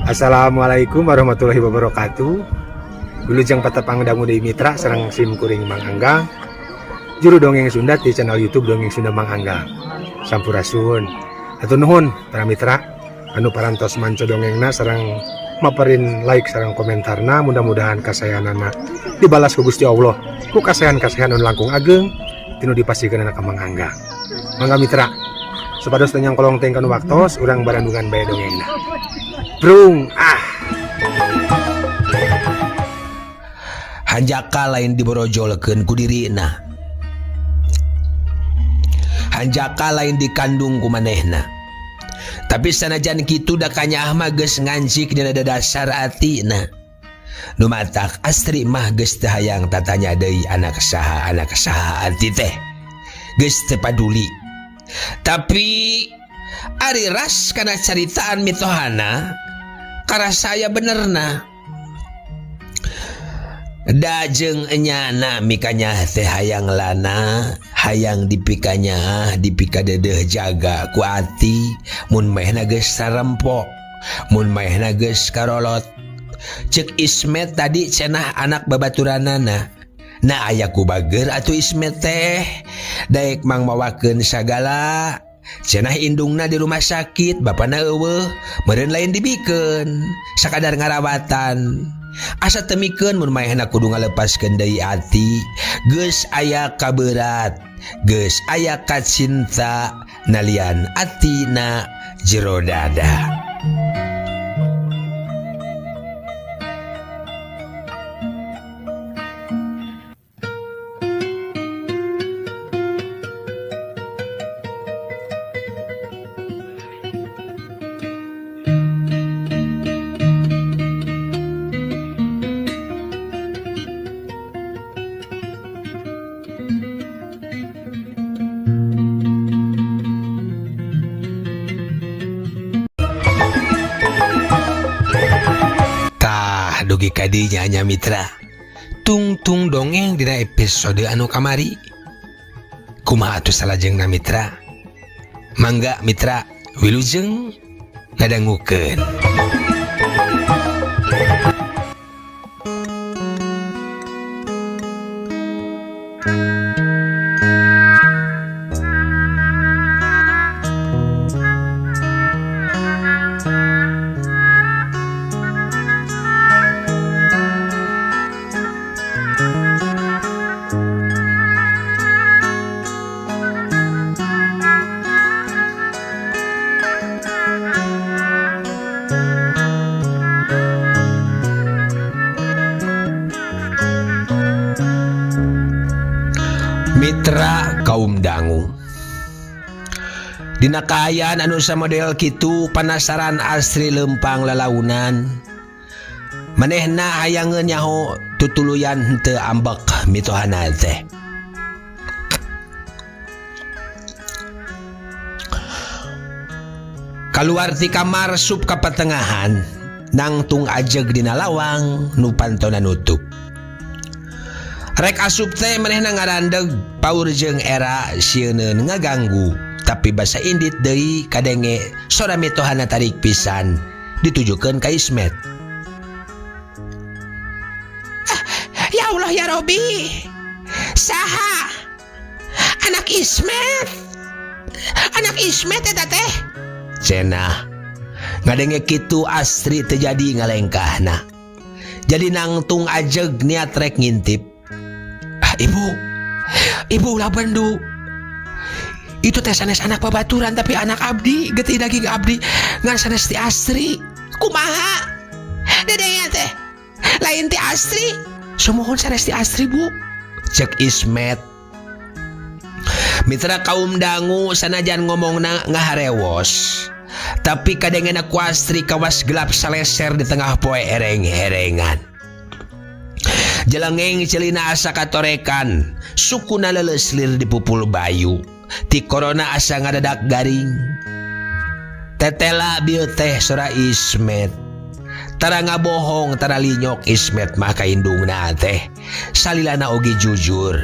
Assalamualaikum warahmatullahi wabarakatuh. Wilujeng patepang dangu deui mitra sareng sim kuring Mang Angga. Juru dongeng Sunda di channel YouTube Dongeng Sunda Mang Angga. Sampurasun. Hatur nuhun para mitra anu parantos manco dongengna sareng maparin like sareng komentarna, mudah-mudahan kasayanana dibalas ku Gusti Allah ku kasayan-kasayan anu langkung ageng tinu dipasikeun ka Mang Angga. Mangga mitra, supados tanyang kolong teng kanu waktos urang barandungan bae dongengna. Brung Hanjaka lain diborojolkeun ku dirina. Hanjaka lain dikandung ku manehna. Tapi sanajan kitu da kanyah mah geus ngancik dina dasar atina. Nu matak Astri mah geus teu hayang tatanya deui anak saha ati teh. Geus teu paduli. Tapi ari ras kana caritaan mitohana karasaya benerna. Dajeng enyana mikanya teh hayang lana, hayang dipikanya, dipika dedeh jaga ku ati, mun maehna geus sarempok, mun maehna geus karolot. Cek Ismet tadi cenah anak babaturanana. Na aya ku bager atuh Ismet teh, daek mang mawakeun sagala. Cenah indungna di rumah sakit, bapana eueuh, meureun lain dibikeun, sakadar ngarawatan. Asa temikeun mun maehna kudu ngalepaskeun deui ati, geus aya kaberat, geus aya kacinta nalian atina jero dada. Dugi kadinya nya mitra, tungtung dongeng dina episode anu kamari. Kumaha atuh salajengna mitra? Mangga mitra wilujeng ngadangukeun. Mitra kaum dangu, dina kaayaan anu samodel kitu panasaran Astri lempang lalaunan. Manehna hayangeun nyaho tutuluyan henteu ambek mitohana teh. Kaluar ti kamar sup ka patengahan, nangtung ajeg dina lawang nu pantona nutup. Rek asup teh manehna ngarandeg paur jeung era sieunneun ngaganggu, tapi basa indit deui kadenge sora mitohana tarik pisan ditujukeun ka Ismet. Ya Allah ya Robi, saha anak Ismet eta teh cenah. Ngadenge kitu Astri teu jadi ngalengkahna, jadi nangtung ajeg niat rek ngintip. Ibu ulah bendu. Itu teh sanes anak babaturan tapi anak abdi, getih daging abdi ngan sanes ti Astri. Kumaha? Dedenya teh lain ti Astri. Sumohon sanes ti Astri, Bu. Cek Ismet. Mitra kaum dangu sanajan ngomongna ngaharewos, tapi kadengena ku Astri kawas gelap saleser di tengah poe ereng-erengan. Jelengeng celina asa katorekan, sukuna leleslir di pupul bayu, ti korona asa ngadadak garing. Tetela bieu teh sora Ismet, tara ngabohong tara linyok Ismet mah ka indungna teh, salilana oge jujur.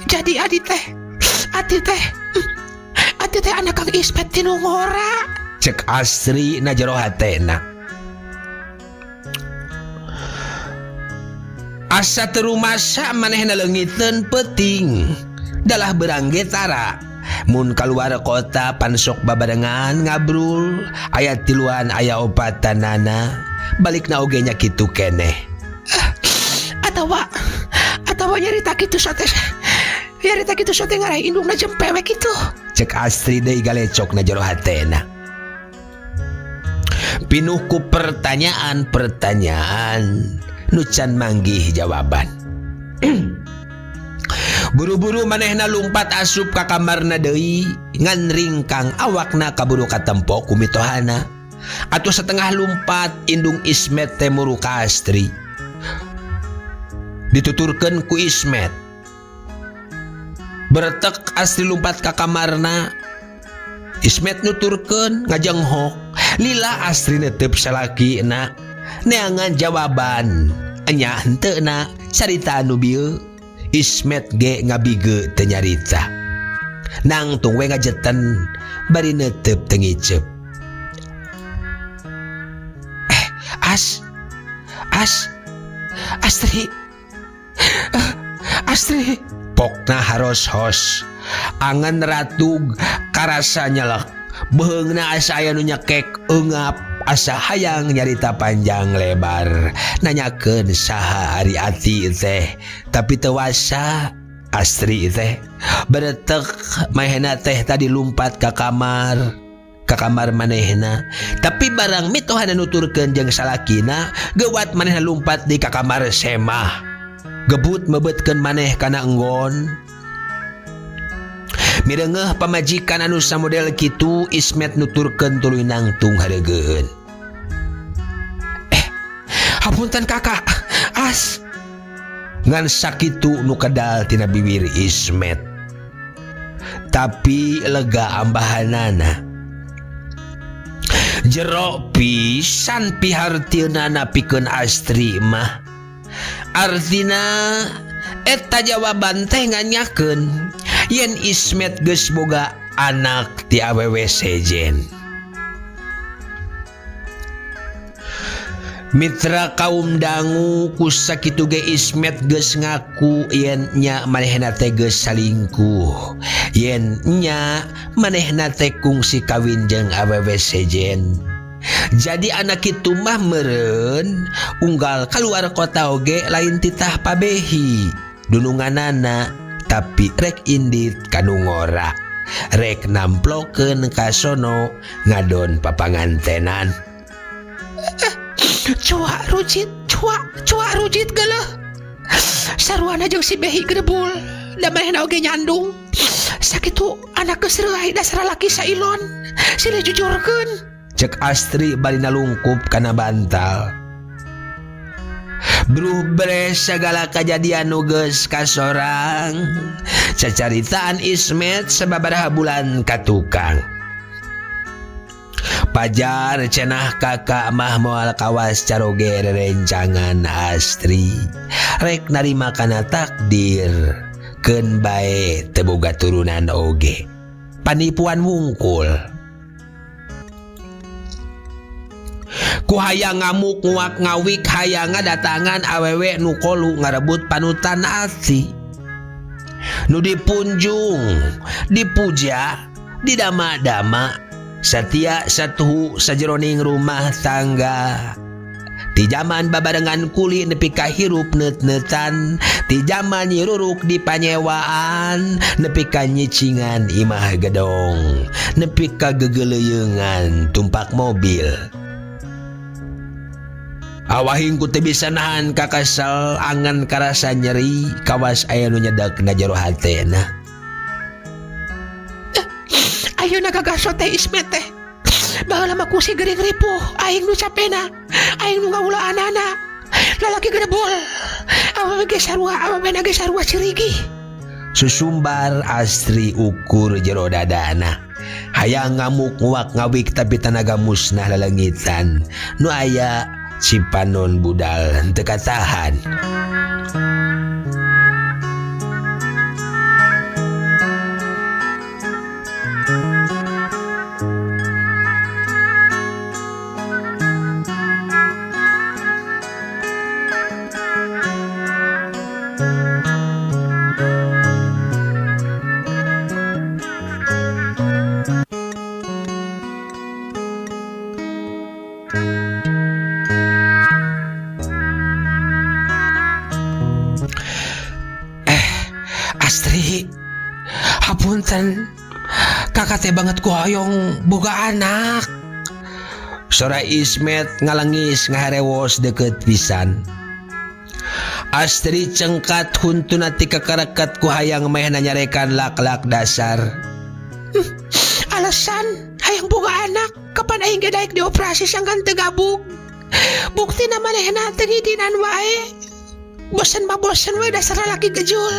Jadi ati teh anak Kang Ismet tinu ngora, cek Astri na jero hatena. Asa terumasa manehna leungiteun peuting dalah berangge tara mun kaluar kota pansok babarengan ngabrul aya tiluan aya opatanana balikna oge nya kitu keneh. Atawa nyarita kitu sote ngarai indungna jempewe kitu, cek Astri deui galecok na jero hatena. Pinuh ku pertanyaan nu can manggih jawaban. Buru-buru manehna lumpat asup ka kamarna deui ngan ringkang awakna kaburu katempo ku mitohana. Atuh setengah lumpat indung Ismet teh muru ka Astri. Dituturkeun ku Ismet. Beretek Astri lumpat ka kamarna. Ismet nuturkeun ngajenghok. Lila Astri netep salakina neangan jawaban. Anya henteu na carita anu bieu. Ismet ge ngabige teu nyarita. Nangtung we ngajeten bari netep teu ngicep. Astri pokna haros-hos angan ratug karasa nyelek beheungna asa aya nu nyekek eungap asa hayang nyarita panjang lebar nanyakeun saha ari ati teh tapi teu wasa. Astri teh beretek mahena teh tadi lumpat ka kamar manehna tapi barang mitohana nuturkeun jeung salakina geuwat manehna lumpat di ka kamar semah gebut mebetkeun maneh kana enggon. Mireungeuh pamajikan anu samodel kitu Ismet nuturkeun tuluy nangtung hareugeun. Hapunten kakak, ngan sakitu nu kedal tina bibir Ismet. Tapi lega ambahanana. Jero pisan pihartieunana pikeun Astri mah. Artina eta jawaban teh nganyakeun yen Ismet geus boga anak ti awewe sejen. Mitra kaum dangu ku sakitu ge Ismet geus ngaku yen nya manehna teh geus salingkuh, yen nya manehna teh kungsi kawin jeung awewe sejen. Jadi anak kitu mah meureun unggal kaluar kota oge lain titah pabehi dununganana tapi rek indit kanu ngora rek namplokeun ka sono ngadon papangantenan. Cua rujit geuleuh saruana jeung si behi gedebul da manehna oge nyandung sakitu anak geus reuy dasar lalaki sailon silih jujurkeun, cek Astri bari nalungkup kana bantal. Bruh beres segala kejadian nu geus kasorang cacaritaan Ismet sababaraha bulan ka tukang. Pajar cenah kakak mah moal kawas caroge rencangan Astri rek narima kana takdir keun bae teu boga turunan oge panipuan wungkul. Ku hayang ngamuk nguak ngawik hayang ngadatangan awewe nu kolu ngarebut panutan ati nu dipunjung dipuja didama-dama satia satuhu sajeroning rumah tangga. Ti jaman babarengan kuli nepi ka hirup neut-neutan, ti jaman nyiruruk di panyewaan, nepi ka nyicingan imah gedong, nepi ka gegeleuyeungan tumpak mobil. Awahing ku teu bisa nahan ka kasal angan karasa nyeri kawas aya nu nyedak na jero hatena. Ayo nagagasot teh Ismet teh baheula mah ku si gering ripuh aing nu capena aing nu ngaulaanana lalaki gedebul awewe ge sarua cirigi. Susumbar Astri ukur jero dadana hayang ngamuk nguak ngawik tapi tanaga musnah laleungitan nu aya si panon budal teu katahan. Astri, hapunten, kakak teh banget ku hoyong boga anak. Sora Ismet ngalangis ngaharewos deket pisan. Astri cengkat huntun ati kakarakat ku hayang meh nanyarekan lak-lak dasar. Alasan hayang boga anak, kapan aing gedaek dioperasi sangkan tegabung. Bukti na manehna teu ngidinan wae. Bosen mah bosen we dasar lalaki gejul.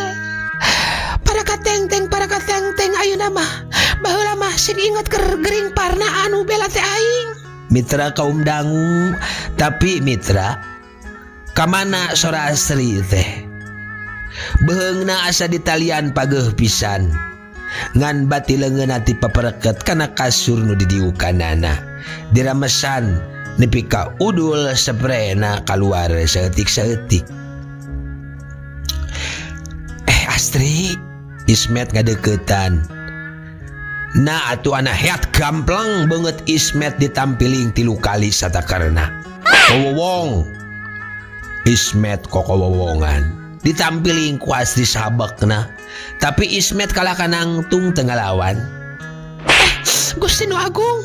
Para kateng-teng ayeuna mah baheula mah sing inget keur gering parna anu bela teh aing. Mitra kaum dangu, tapi mitra kamana sora Astri teh? Beheungna asa ditalian pageuh pisan. Ngan bati leungeun ati papereket kana kasur nu didiukanana. Diramesan nepi ka udul saprena kaluar saeutik-saeutik. Astri, Ismet ngadeketan. Nah atuh anak heat gamplang banget Ismet ditampiling 3 kali satakarna. Kowowong. Ismet kok kowowongan. Ditampiling ku Astri sabekna. Tapi Ismet kalah kanangtung teu ngalawan. Gusti nu Agung.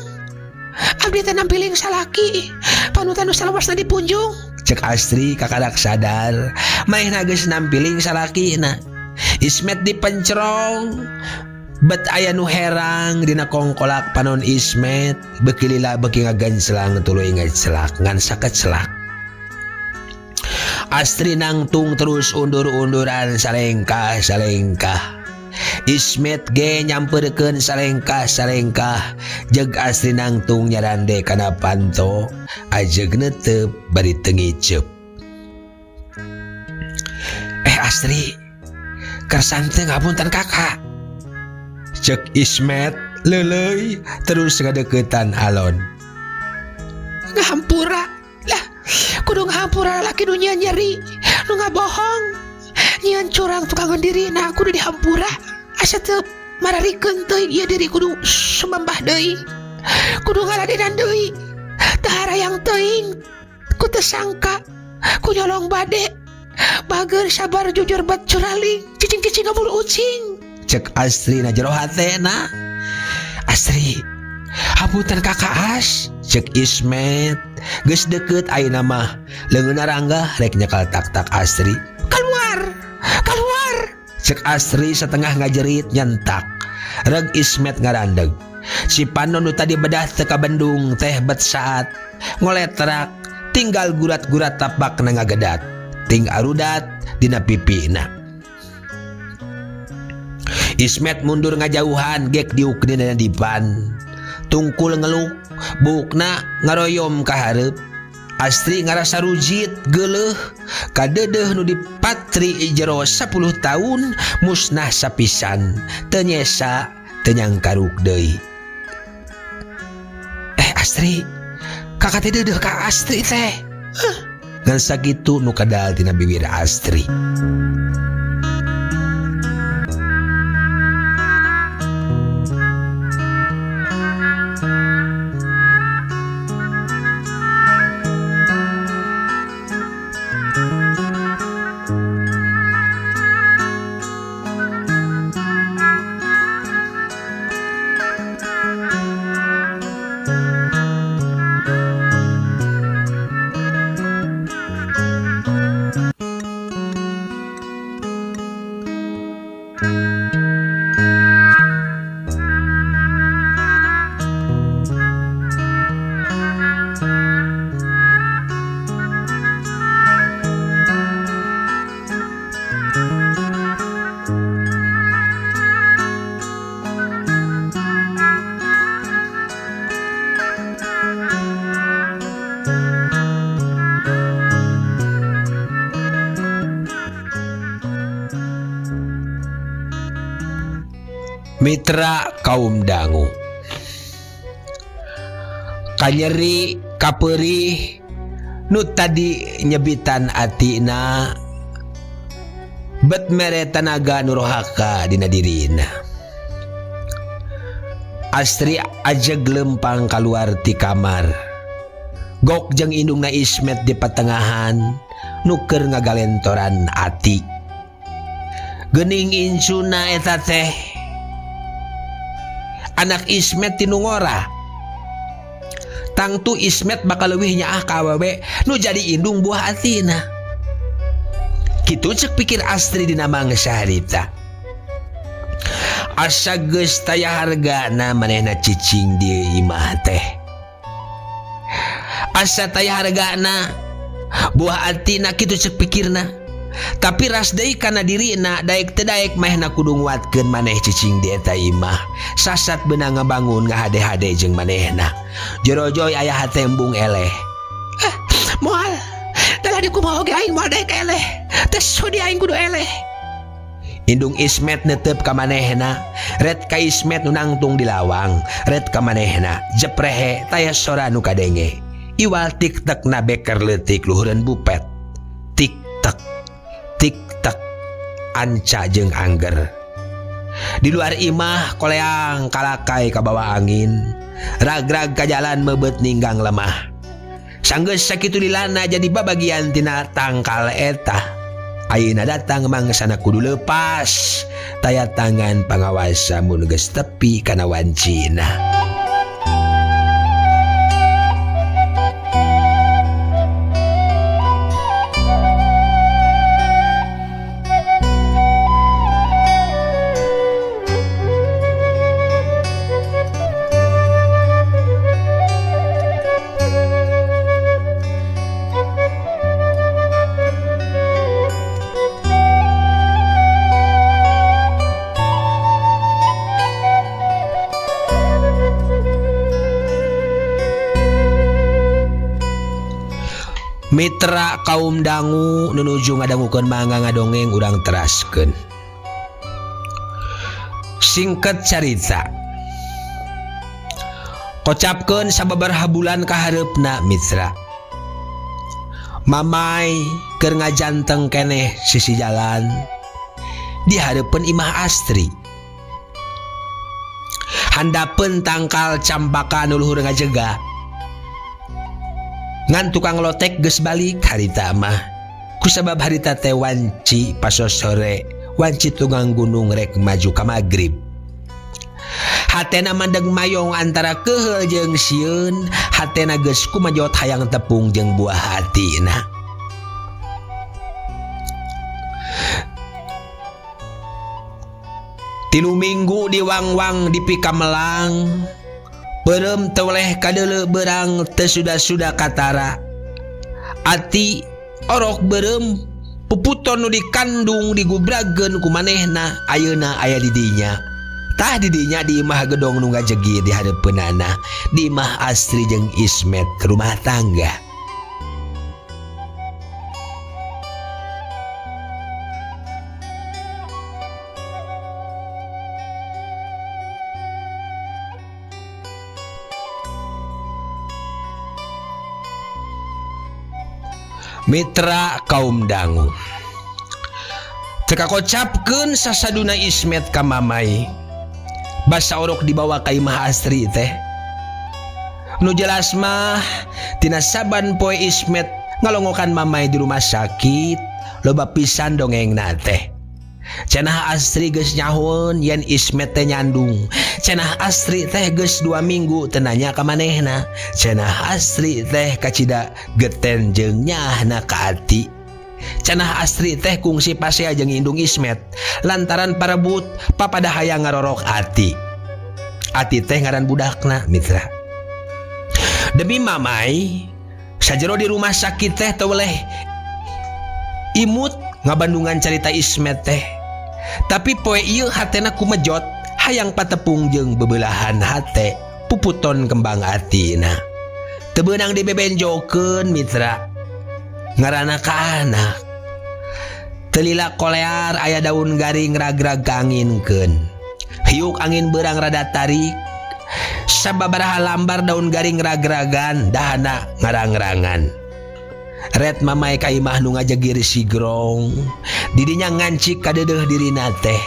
Abdi teh nampiling salaki. Panutan nu salawasna dipunjung. Cek Astri kakadak sadar. Manehna geus nampiling salakina. Ismet dipencerong, bet aya nu herang dina kongkolak panon Ismet, beuki lila beuki ngagancelang tuluy ngacelak ngan sakecelak. Astri nangtung terus undur-unduran salengkah. Ismet ge nyamperkeun salengkah, jeg Astri nangtung nyarande kana panto, ajeg netep bari teu ngiceup. Astri, kersan teh ngapunten kakak. Cek Ismet leuleuy terus ngadeukeutan alon. Ngahampura lah, kudu ngahampura laki nu nyeri, nu ngabohong, nyian curang tukang dirina kudu dihampura. Asa teu mararikeun teuing ieu diri kudu sumembah deui, kudu ngaladenan deui. Teu harayang teuing, ku teu sangka, ku nyolong bade. Bager sabar jujur bat curaling cicing-cicing ngabul ucing. Cek Astri na jero hatena. Astri, hapunten kakak As. Cek Ismet, geus deukeut ayeuna mah leungeunna Rangga rek nyekal tak-tak Astri. Keluar. Cek Astri setengah ngajerit nyentak. Reg Ismet ngarandeg. Si Panon nu tadi bedah teu ka Bandung teh bet saat ngoletrak tinggal gurat-gurat tapak na ngagedat. Ting arudat dina pipina. Ismet mundur ngajauhan gek diuk dina dipan. Tungkul ngeluk, bukna ngaroyom ka hareup. Astri ngarasa rujit geuleuh kadedeuh nu dipatri jero 10 taun musnah sapisan, teu nyesa teu nyangkaruk deui. Astri, kakak teh deudeuh ka Astri teh. Ngan sakitu nu kadal tina bibir Astri. Mitra kaum dangu, kanyeri kaperih nu tadi nyebitan atina bet mere tanaga nurohaka dina dirina. Astri ajeg lempang keluar ti kamar Gok jeung indungna Ismet di patengahan nuker ngagalentoran ati. Geuning insuna eta teh anak Ismet tinu ngora. Tangtu Ismet bakal leuwih nyaah ka awewe nu jadi indung buah atina. Kitu ceuk pikir Astri dina mangsa harita. Asa geus taya hargana manehna cicing di imah teh. Asa taya hargana buah atina kitu ceuk pikirna. Tapi ras deui kana dirina daek teu daek mahna kudu nguatkeun maneh cicing di eta imah. Sasat beunang ngabangun ngahade-hade jeung manehna. Jorojoy aya hate embung eleh. Moal, dalade kumaha oge aing moal daek eleh. Teu sudi aing kudu eleh. Indung Ismet neuteup ka manehna, red ka Ismet nu nangtung di lawang, red ka manehna jeprehe taya sora nu kadenge. Iwal tik-tekna beker leutik luhureun bupet. Tik-tek, tik-tek, anca jeung angger. Di luar imah koleang kalakai ka bawah angin, rag-rag ka jalan meubet ninggang lemah. Sanggeus sakitu lilana jadi babagian tina tangkal eta. Ayeuna datang mangsana kudu leupas, taya tangan pangawasa mun geus tepi kana wancina. Mitra kaum dangu nunuju ngadangukeun mangga ngadongeng urang teraskeun. Singkat carita. Kocapkeun sababaraha bulan ka hareupna mitra. Mamay keur ngajanteng keneh sisi jalan di hareupeun imah Astri. Handapeun tangkal campaka nu luhur ngajega. Ngan tukang lotek geus balik harita mah. Kusabab harita teh wanci pasos sore, wanci tunggang gunung rek maju ka magrib. Hatena mandeg mayong antara keheul jeung sieun, hatena geus kumajot hayang tepung jeung buah hatina. Tilu minggu di wang-wang di pikamelang, beureum teu leh kadeuleu beurang teu suda-suda katara. Ati orok beureum puputon nu dikandung digubrageun ku manehna ayeuna aya di dinya. Tah di dinya di imah gedong nu ngajegi di hareupeunana, di imah Astri jeung Ismet rumah tangga. Mitra kaum dangu. Teka kocapkeun sasaduna Ismet ka Mamay. Basa orok dibawa ka imah Astri teh. Nu jelas mah tina saban poe Ismet ngalongokan Mamay di rumah sakit, loba pisan dongengna teh. Cenah Astri geus nyahoun yen Ismet teh nyandung. Cenah Astri teh geus 2 minggu teu nanya ka manehna. Cenah Astri teh kacida geten jeung nyahna ka ati. Cenah Astri teh kungsi pasea jeung indung Ismet lantaran parebut papada hayang ngarorok ati. Ati teh ngaran budakna mitra. Demi Mamay, sajero di rumah sakit teh teu weleh imut ngabandungan carita Ismet teh. Tapi poe ieu hatena kumejot hayang patepung jeung bebelahan hate puputon kembang atina. Teu beunang dibebenjokeun mitra. Ngaranna ka anak. Teu lila kolear aya daun garing ragrag kaanginkeun. Hiuk angin beurang rada tarik. Sababaraha lambar daun garing ragragan dahana ngarang-rangan. Red Mamay ka imah nu ngajegir sigrong, didinya ngancik kadeudeuh dirina teh.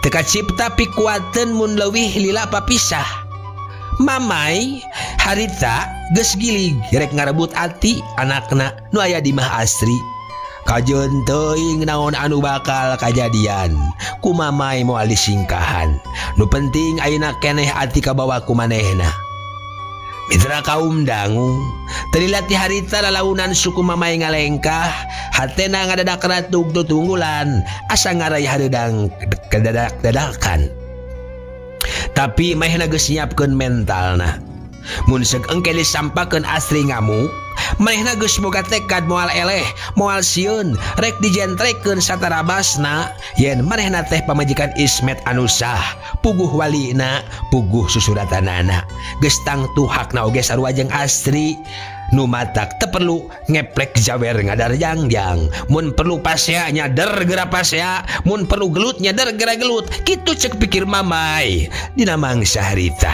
Teu kacipta pikuateun mun leuwih lila papisah. Mamay harita geus gilig rek ngarebut ati anakna nu aya di Mah Astri. Kajeun teuing naon anu bakal kajadian ku mamai moal disingkahan. Nu penting ayeuna keneh ati kabawa ku manehna. Mitra kaum dangu, terilat ti harita lalaunan suku mamai ngalengkah, hatena ngadadak tunggulan, asa ngaray hareudang kedadak-dadakan. Tapi maehna geus nyiapkeun mentalna. Mun seug engke disampakeun Astri ngamuk, manehna geus boga tekad moal eleh, moal sieun, rek dijentrekeun satarabasna yen manehna teh pamajikan Ismet anu sah, puguh walina, puguh susuratanana. Geus tangtu hakna oge sarua jeung Astri. Nu matak teu perlu ngeplek jawer ngadarjangjang, mun perlu pasea nyader geura pasea, mun perlu gelut nyader geura gelut. Kitu ceuk pikir mamai dina mangsa harita.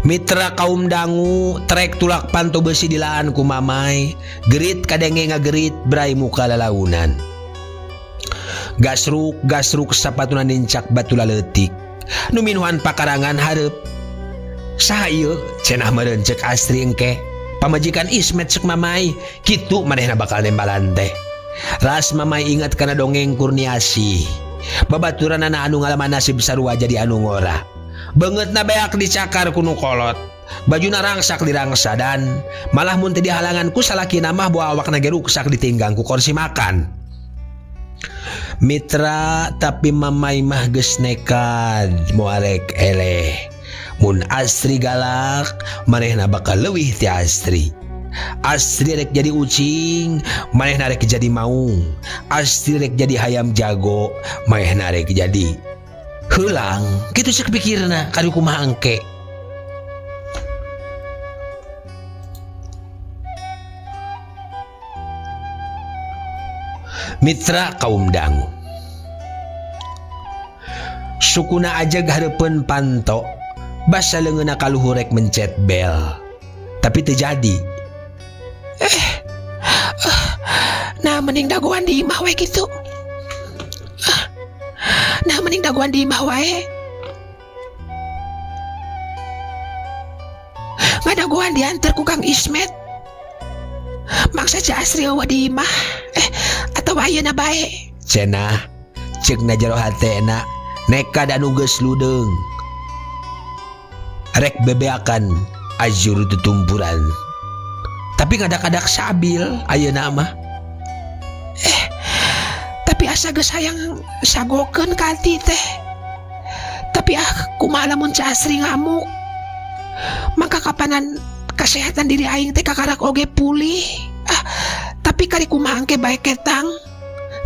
Mitra kaum dangu trek tulak panto besi di laan ku mamai, gerit kadenge ngagerit brai muka lalaunan. Gasruk sapatuna nincak batu laletik. Nu minuhan pakarangan hareup. Saha ieu? Cenah meureun ceuk Astri engke. Pamajikan Ismet ceuk mamai, kitu manehna bakal nembalan teh. Ras mamai ingat kana dongeng Kurniasih. Babaturanana anu ngalaman nasib sarua jadi anu ngora. Beungeutna beak dicakar ku nu kolot, bajuna rangsak dirangsa dan malah mun teu dihalangan ku salakina mah bawa awakna ge ruksak ditinggang ku kursi makan. Mitra tapi mamai mah geus nekad moal rek eleh. Mun Astri galak, manehna bakal leuwih ti Astri. Astri rek jadi ucing, manehna rek jadi maung. Astri rek jadi hayam jago, manehna rek jadi heulang. Kitu ceuk pikirna kadu kumaha engke. Mitra kaum dangu, sukuna ajeg hareupeun panto, basa leungeunna kaluhur rek mencet bel, tapi teu jadi. Nah mending dagoan di imah we kitu. Nah mending dagoan di imah wae. Ngadagoan diantar ku Kang Ismet. Maksa si Astri eueuh di imah. Atau ayeuna bae. Cenah ceukna jero hatena nekad anu geus ludeung. Rek bebeakan ajur tutumpuran. Tapi ngadak-adak sabil ayeuna mah. Tapi asa geus hayang sagokeun ka ati teh. Tapi kumaha lamun si Astri ngamuk. Maka kapanan kesehatan diri aing teh kakarak oge pulih. Tapi kari kumaha engke bae ketang.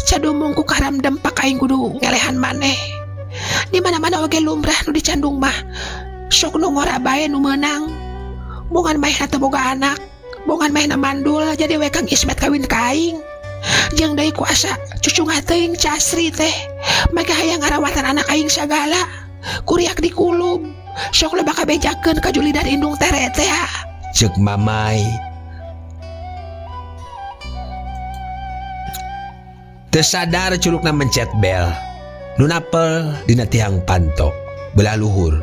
Cadumung ku karam dempak aing kudu ngelehan maneh. Di mana-mana oge lumrah nu dicandung mah sok nu ngora bae nu meunang. Bongan maehna teu boga anak, bongan maehna mandul jadi we Kang Ismet kawin ka aing. Jeung deui ku asa cucunga teuing Ci Astri teh. Make hayang ngarawatan anak aing sagala. Kuriak dikulub. Sok lo bakal bejakeun ka Juli dan Indung tere teh. Ceuk mamai. Teu sadar curugna mencet bel. Nu napel dina tihang panto, belah luhur.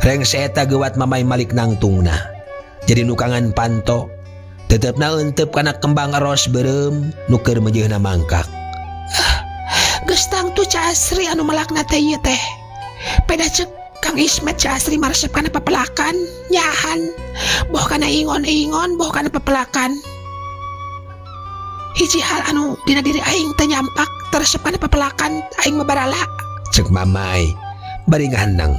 Reng saeta geuwat mamai malik nangtungna. Jadi nukangan panto, tetepna eunteup kana kembang eros beureum nu keur meujeuhna mangkak. Geus tangtu Ci Astri anu melakna teh ieu teh. Peda ceuk Kang Ismet Ci Astri maresep kana pepelakan, nyahan. Boh kana ingon-ingon, boh kana pepelakan. Hiji hal anu dina diri aing teh nyampak teresep kana pepelakan aing mabarala. Ceuk mamai bari ngahandang.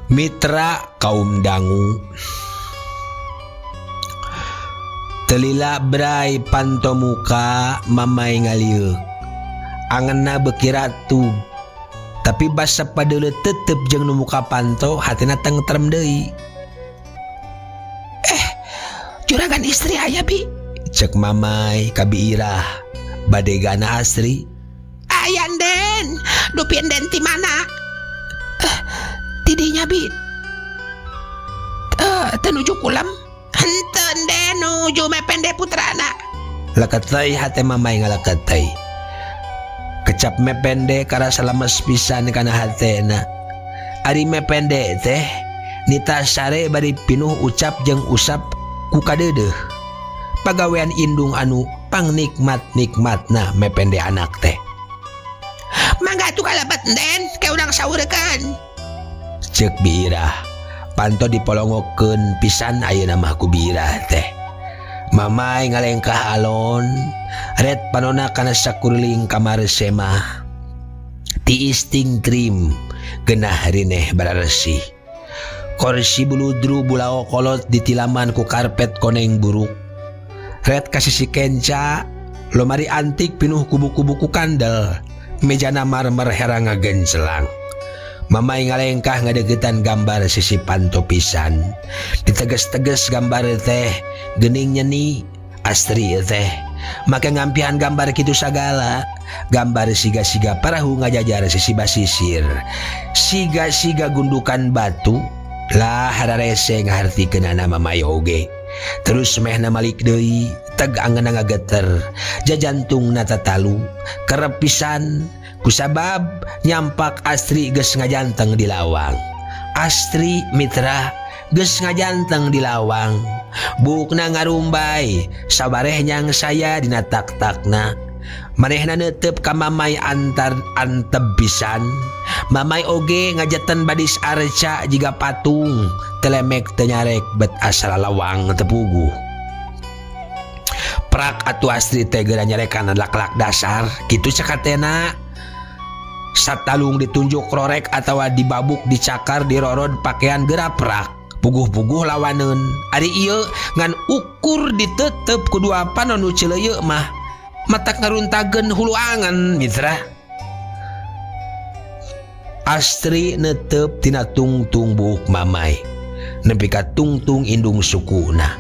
Mitra kaum dangu, Telila brai panto muka mamai ngaliuk. Angenna beki ratug. Tapi basa padele tetep jeung nu muka panto hatina tentrem deui. Juragan istri aya bi. Cek mamai ka Biirah badegana Asri. Ayan den. Dupin den ti mana? Tidinya bi. Tenuju kulam. Henten den nuju mepende putrana. Lakatay hate mamay nga lakatay. Kecap mepende kara salamas pisan kana hatena. Ari mepende teh nita sare bari pinuh ucap jeung usap ku kadeudeung. Pagawean indung anu pangnikmat-nikmatna mepende anak teh. Mangga atuh kalabat den, ke urang saureukeun. Cek Biirah. Panto dipolongokeun pisan ayeuna mah ku Biirah teh. Mamai ngalengkah alon, red panona kana sakuring kamar semah. Tiis tingkrim, genah rineh bararesi. Korsi buludru bulao kolot ditilaman ku karpet koneng buruk. Red kasisi kenca, lomari antik pinuh kubu-kubu ku kandel. Mejana marmer herang ngagencelang. Mamai ngalengkah ngadegetan gambar sisi panto pisan. Diteges-teges gambar teh geuning nyeni Astri teh make ngampihan gambar kitu sagala. Gambar siga-siga parahu ngajajar sisi basisir, siga-siga gundukan batu. Lah hararese ngahartikeunana mamai oge. Terus mehna malik deui teg angeuna ngageter jajantungna tatalu kerep pisan. Kusabab nyampak Astri geus ngajanteng di lawang. Astri mitra geus ngajanteng di lawang. Bukna ngarumbay sabareh nyang saya dina tak-takna. Manehna neuteup ka mamai antar anteb pisan. Mamai oge ngajeten badis arca jiga patung. Telemek teu nyarek bet asal lawang tepuguh. Prak atuh Astri teh geura nyarekan lak-lak dasar kitu cekatena. Satalung ditunjuk rorek atawa dibabuk dicakar dirorod pakaian geraprak puguh-puguh lawaneun. Ari ieu ngan ukur ditetep kedua panon nu cileuyeuh mah matak ngaruntageun hulu angen mitra. Astri neuteup tina tungtung buuk mamai nepi ka tungtung indung sukuna.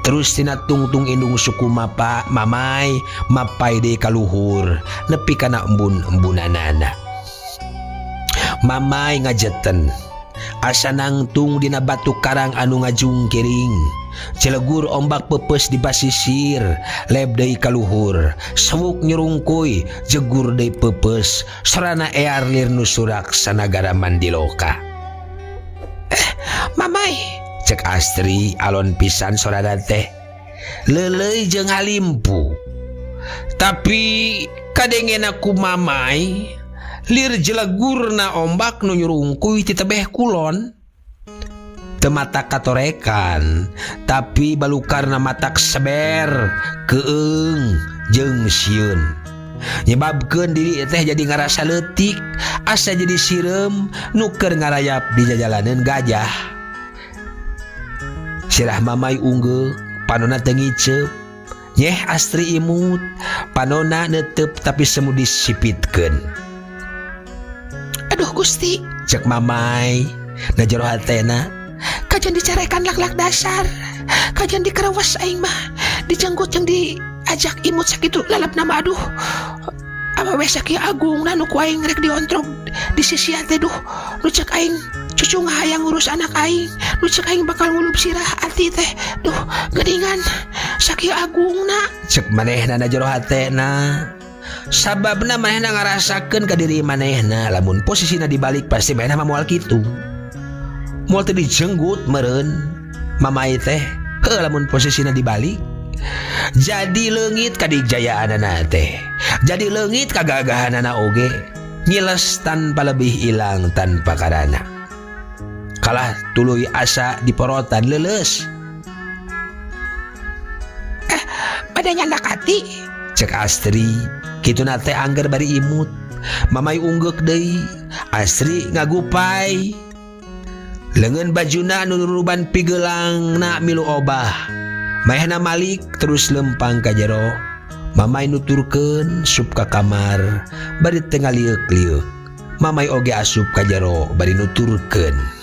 Terus tina tungtung indung suku mamai mapai deui ka luhur nepi kana embun-embunanana. Mamai ngajeten asa nangtung dina batu karang anu ngajungkiring. Cilegur ombak pepes di basisir leb deui ka luhur. Sewuk nyurungkuy jegur deui pepes sorana ear lir nu surak sanagara Mandiloka. Mamai, cek Astri alon pisan sorana teh. Leuleuy jeung halimpu. Tapi kadengena ku mamai lir jelagurna ombak nu nyurungkuy ti tebeh kulon. Teu mata katorekan, tapi balukarna matak seber, keung jeung sieun. Nyebabkeun diri teh jadi ngarasa leutik, asa jadi sirem nu keur ngarayap di jajalaneun gajah. Sirah mamai unggeuh, panonna teu ngiceup. Nyeh Astri imut, panonna neuteup tapi semu disipitkeun. Aduh Gusti, cek mamai na jero hatena. kajan dicarekan lak-lak dasar, kajan dikerewas aing mah, dijenggut yang diajak imut sakitu lalap nama aduh. Apa we sakieu agungna nu ku aing rek diontrog di sisi teh duh. Nu cek aing cucu ngahayang ngurus anak aing, nu cek aing bakal ngulup sirah ati teh. Duh, geuningan sakieu agungna. Cek manehna na jero hatena. Sababna manehna ngarasakeun ka diri manehna lamun posisina dibalik pasti manehna mah moal kitu. Moal teu dijenggut meureun mamai teh. Heuh lamun posisina dibalik. Jadi leungit ka dijayaanana teh. Jadi leungit ka gagahanana oge. Ngiles tanpa lebih ilang tanpa karana. Kalah tuluy asa diporotan leuleus. Pada nyandak hati. Cek Astri kitu na teh angger bari imut. Mamai unggek deui. Astri ngagupay. Leungeun bajuna nu nuruban pigeulangna milu obah. Mayana Malik terus lempang ka jero. Mamay nuturkeun sup ka kamar bari tengah liuk-liuk. Mamay oge asup ka jero bari nuturkeun.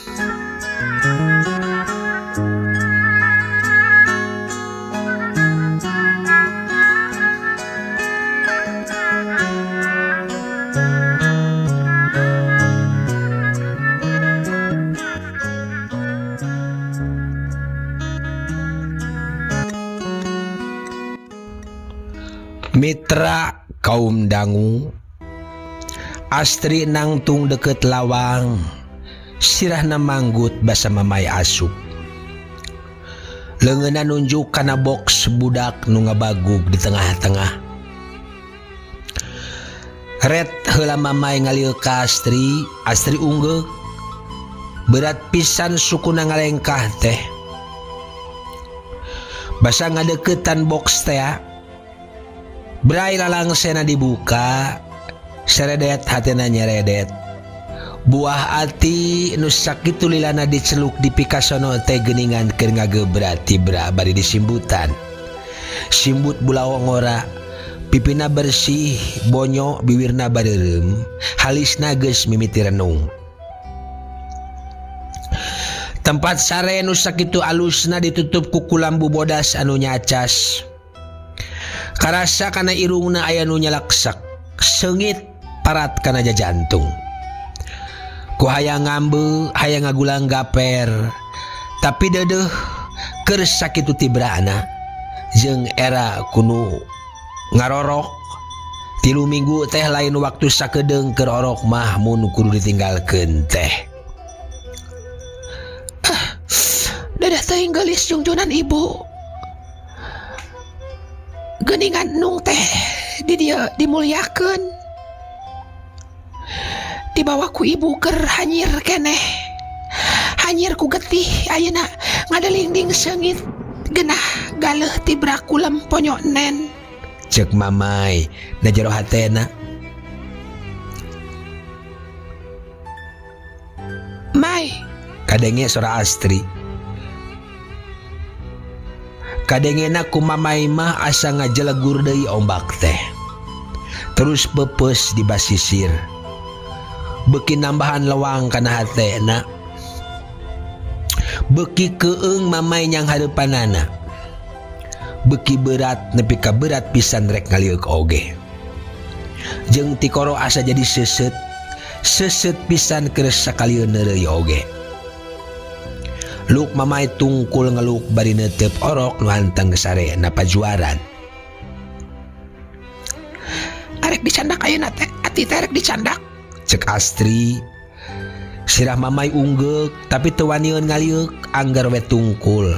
Mitra kaum dangu, Astri nangtung deket lawang, sirahna manggut basa mamay asup. Leungeunna nunjuk kana box budak nu ngabagug di tengah-tengah. Ret heula mamay ngalieu ka Astri, Astri unggeuh. Berat pisan sukuna ngalengkah teh. Basa ngadeukeutan box teh. Brai lalangsena dibuka, seredet hatena nyeredet. Buah ati nu sakitu lilana diceluk di pikasono teh geuningan keur ngagebrat tibra bari disimbutan. Simbut bulawong ora, pipina bersih, bonyo bibirna bareureum, halisna geus mimiti renung. Tempat sare nu sakitu alusna ditutup ku kulambu bodas anu nyacas. Karasa kana irungna aya nu nyalaksak, seungit parat kana jantung. Ku hayang ngambe, hayang ngagulang gaper, tapi deudeuh keur sakitu tibrana jeung era kuno ngarorok. 3 minggu teh lain waktu sakedeung keur orok mah mun kudu ditinggalkeun teh. Dadah teuing geulis jungjunan ibu. Geuningan nung teh di dieu dimulyakeun. Dibawa ku ibu keur hanyir keneh. Hanyir ku getih ayeuna ngadelingding seungit genah galeuh tibra kulem ponyo nen. Cek mamay na jero hatena. Mai, Kadenge sora Astri. Kadengena ku mamay mah asa ngajelegur deui ombak teh. Terus bepeus di basisir. Beuki nambahan lewang kana hatena. Beuki keung mamay nyang hareupanana. Beuki berat nepi ka berat pisan rek ngaliuk oge. Jeung ti koro asa jadi seuseut. Seuseut pisan keur sakalieun neureuy oge. Luk mamay tungkul ngeluk bari neuteup orok nu hanteng sare na pajuaran. arek dicandak ayeuna teh, ati teh arek dicandak. Cek Astri. Sirah mamay unggek tapi teu waniun ngaliuk anggar we tungkul.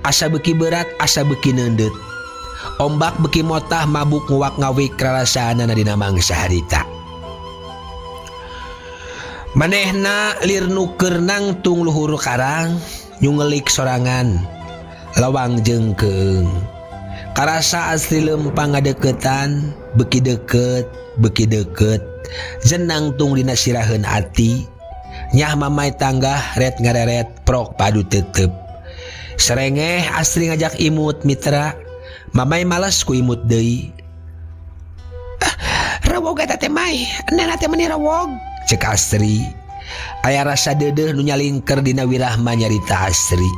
Asa beuki berat, asa beuki neundeut. Ombak beuki motah mabuk nguwak ngawik rarasaanana dina mangsa harita. Manehna lir nuker nangtung luhur karang nyungelik sorangan lawang jeung keung. Karasa Astri lempang ngadeukeutan, beuki deukeut jenangtung dina siraheun ati. Nyah mamay tanggah ret ngareret prok padu teuteup. Serengeh Astri ngajak imut mitra. Mamay males ku imut deui. Rawog eta teh Mai, nena teh meuni rawog. Cek Astri. Aya rasa deudeuh nu nyalingker dina wirahma nyarita Astri.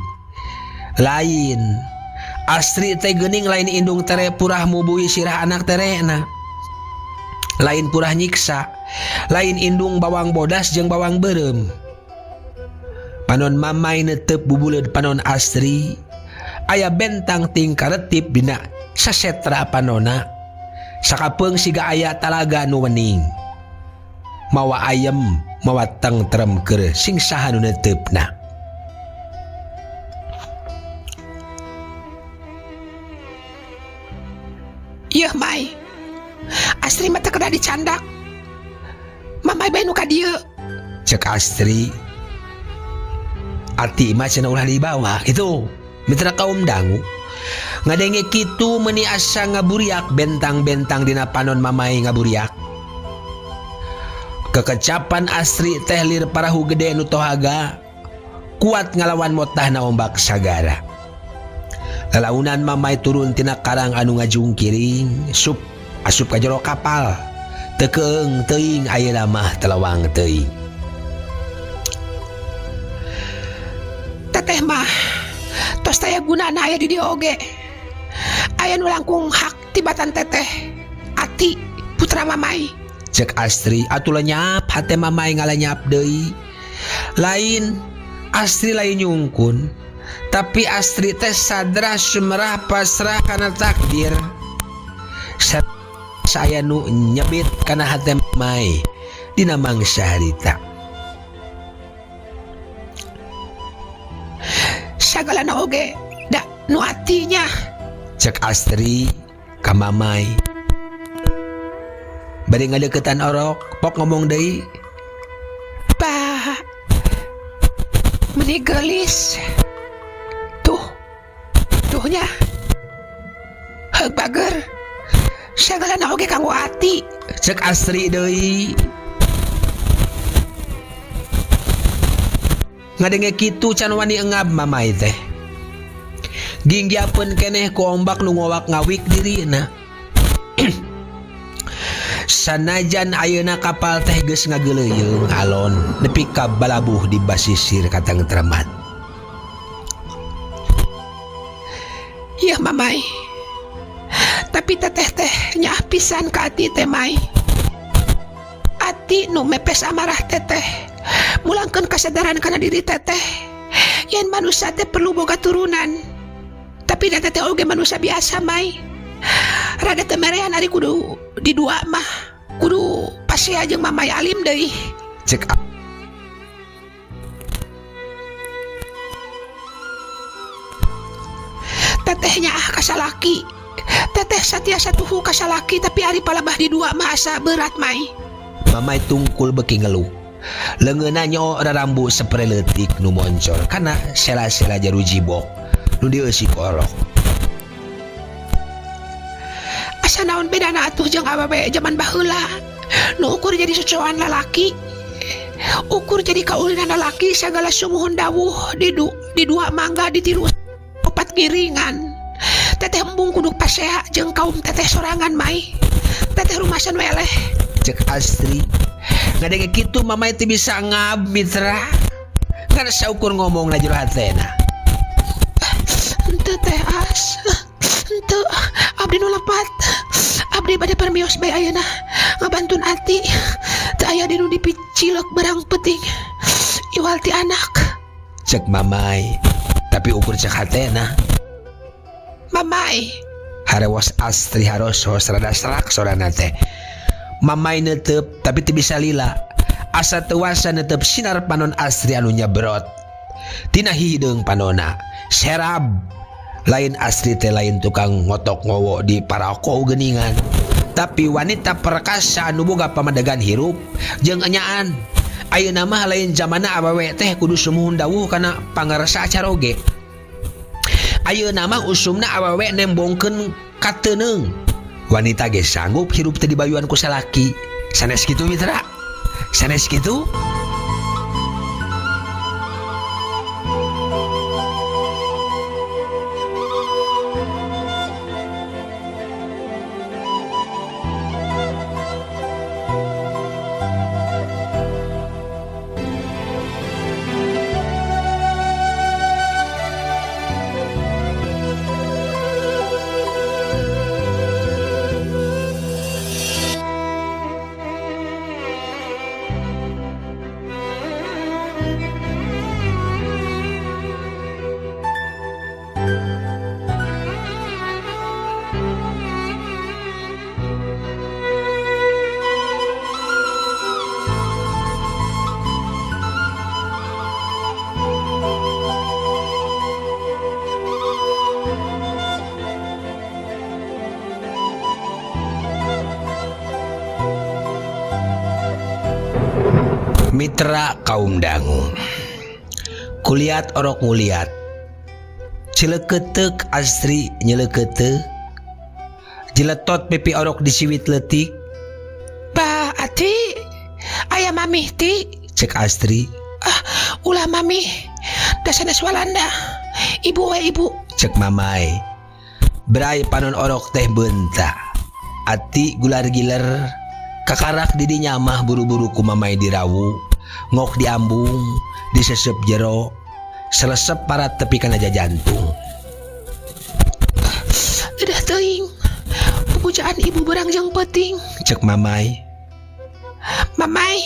Lain. Astri teh geuning lain indung tere purah mubui sirah anak terena. Lain purah nyiksa. Lain indung bawang bodas jeung bawang beureum. Panon mamay neuteup bubuleud panon Astri. Aya bentang tingkaretip dina sasetra panona. Sakapeung siga aya talaga nu wening. Mawa ayem, mawa tentrem keur sing saha nu neuteupna. Yeuh Mai, Astri mah teu kada dicandak. Mamay bae nu ka dieu. Cek Astri. Ati mah cenah ulah dibawa kitu. Mitra kaum dangu. Ngadenge kitu meuni asa ngaburiak bentang-bentang dina panon mamay ngaburiak. Kekecapan Astri teh lir parahu gede nu tohaga kuat ngalawan motahna ombak sagara. Lalaunan mamay turun tina karang anu ngajungkiring, asup ka jero kapal. Tekeung teuing ayeuna mah telawang teuing. Teteh mah tos taya gunana aya di dieu oge. Aya nu langkung hak tibatan teteh Ati putra mamai. Cek Astri, atuh lenyap hate mamai ngalanyap deui. Lain Astri lain nyungkun, tapi Astri teh sadra sumerah pasrah kana takdir. Saya nu nyebit kana hate mamai dina mangsa harita. Sagalana oge da nu atinya. Cek Astri ka mamai. Bari ngadeukeutan orok, pok ngomong deui. Pak, meni gelis. Tuhnya. Heug bager. Sagalana oge kanggo ati. Cek Astri deui. Ngadenge kitu can wani engab mamai teh. Ginggiapeun keneh ku ombak nu ngowak ngawik dirina. Sanajan ayeuna kapal teh geus ngageuleung alon nepi ka balabuh di basisir katengtreman. Iya mamai. Tapi teteh teh nyah pisan ka ati teh mai. Ati nu mepes amarah teteh. Mulangkeun kasadaran kana diri teteh. Yen manusia teh perlu boga turunan. Tapi da teteh oge manusia biasa mai. Rada temerean ari kudu di dua mah. Kudu pasia jeung mamai alim deui. Cek Tetehnya kasalaki. Teteh satiasa tuhu kasalaki tapi ari palabah di dua mah asa berat mai. mamai tungkul beki ngeluh. Leungeunna nyo rarambu sapreletik nu moncor kana sela-sela jaru jibok nu dieusi ku orok. Asa naon bedana atuh jeung awewe zaman baheula nu ukur jadi socoan lalaki, ukur jadi kaulinan lalaki sagala sumuhun dawuh di dua mangga ditiru opat giringan. Teteh embung kudu paseha jeung kaum teteh sorangan mai. Teteh rumasan weleh. Cek Astri, ngadenge kitu mamai teh bisa ngab mitra. Kana saukur ngomong na jero hatena. Henteu teh As. Henteu, abdi nu lepat. Abdi bade permios bae ayeuna ngabantun ati. Teu aya di nu dipicilek berang penting. Iwal ti anak. Cek mamai, tapi ukur cek hatena. Mamai, Harewas Astri harosos rada serak sorana teh. Mamai netep tapi teu bisa lila. Asa teuasa netep sinar panon Astri anu nyabrot. Tina hideung panonna serab. Lain Astri teh lain tukang ngotok ngowo di parako geuningan. Tapi wanita perkasa anu boga pamadegan hirup jeung enyaan. Ayeuna mah lain zamanna awewe teh kudu sumuhun dawuh kana pangaresa acar oge. Ayeuna mah usumna awewe nembongkeun kateneung. Wanita ge sanggup hirup teh dibayuan ku salaki. Sanes kitu mitra? Sanes kitu? Mitra kaum dangu, kuliat orok nguliat, cileuketeuk Astri nyeleukeuteuh, jiletot pipi orok disiwit leutik. Ba Ati, aya mamih ti. Cek Astri, Ulah mamih, da sanes Walanda. Ibu we ibu, cek mamay. Berai panon orok teh benta. Ati gular-giler kakarak di dinyamah buru-buru ku mamay dirawu, ngok diambung, disesep jero, selesep parat tepi kana jantung. Udah teuing. Pupujaan ibu berangjang peting. Cek mamay. Mamay,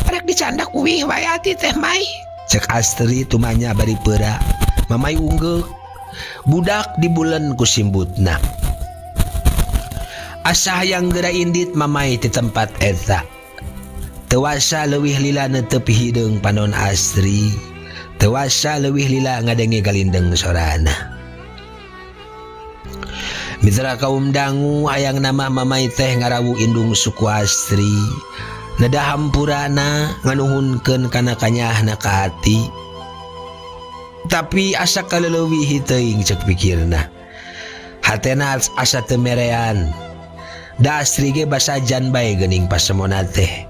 parek dicandak uwih wae ati teh Mai. Cek Astri tumanya bari peura. Mamay unggek. Budak di bulan ku simbutna. Asa hayang geura indit mamay ti tempat eta. Tewasa leuwih lila netepi hideung panon Astri. Tewasa leuwih lila ngadenge galindeng sorana. Mitra kaum dangu hayang nama mamay teh ngarawu indung suku Astri. Nada hampurana nganuhunkeun kana kanyahna ka hati. Tapi asa kaleuwih teuing cek pikirna. Hatena asa teu merean. Da Astri ge basajan bae geuning pasemona teh.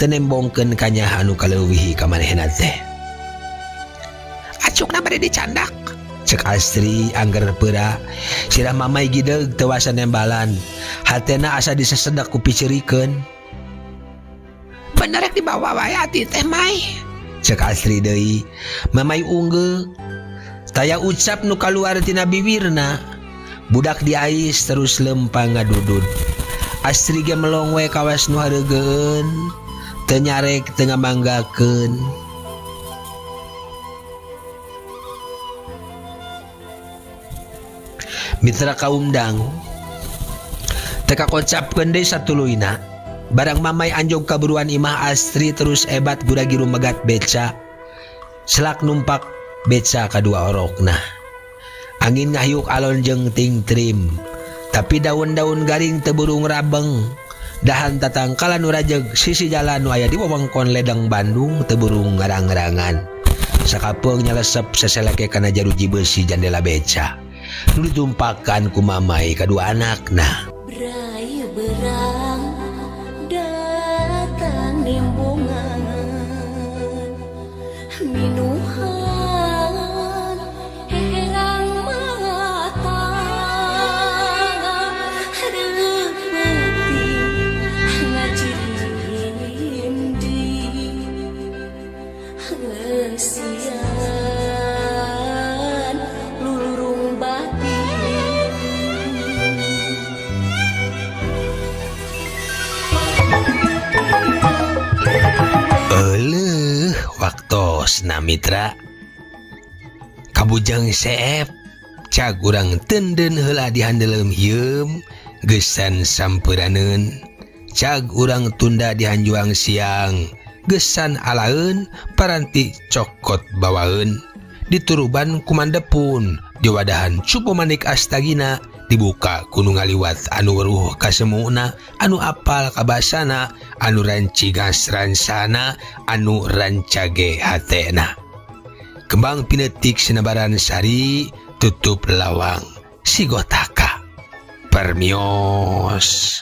Teu nembongkeun kanyah anu kaleuwih ka manehna teh. Acukna bade dicandak. Cek Astri angger peura. Sirah mamay gideug teu wasa nembalan. Hatena asa disesedak ku piceurikeun. Bener rek dibawa wae ati teh Mai. Cek Astri deui. Mamay unggeu. Taya ucap nu kaluar tina bibirna. Budak diais terus lempang ngadudud. Astri ge melong we kawas nu hareugeun. Teu nyarek teu ngamanggakeun. Mitra kaum dangu teka kocapkeun deui satuluyna. Barang mamay anjog kaburuan imah Astri terus ebat guragi rumegat beca. Selak numpak beca kadua orokna. Angin ngahiuk alon jeung ting trim. Tapi daun-daun garing teu burung rabeng. Dahan tatangkalan nu rajeg sisi jalan nu aya di wewengkon Ledeng Bandung teu burung ngarang-ngarangan. Sakapeung nyalesep seseleke kana jaruji besi jandela beca. Nu ditumpakan ku mamay kadua anakna. Berai berang datang nimbungan minuhan herang mata repeti ngajirindi ngesian lulurung batin. Waktosna mitra. Kabujang seep cag urang tenden heula dihandeleum hieum gesan sampuraneun. Cag urang tunda dihanjuang siang gesan alaeun paranti cokot bawaeun. Dituruban kumandepun diwadahan cupu manik astagina. Dibuka kuno ngaliwat anu weruh kasemuna, anu apal kabasana, anu rancigas ransana, anu rancage hatena. Kembang pinetik sinabaran sari, tutup lawang sigotaka. Permios.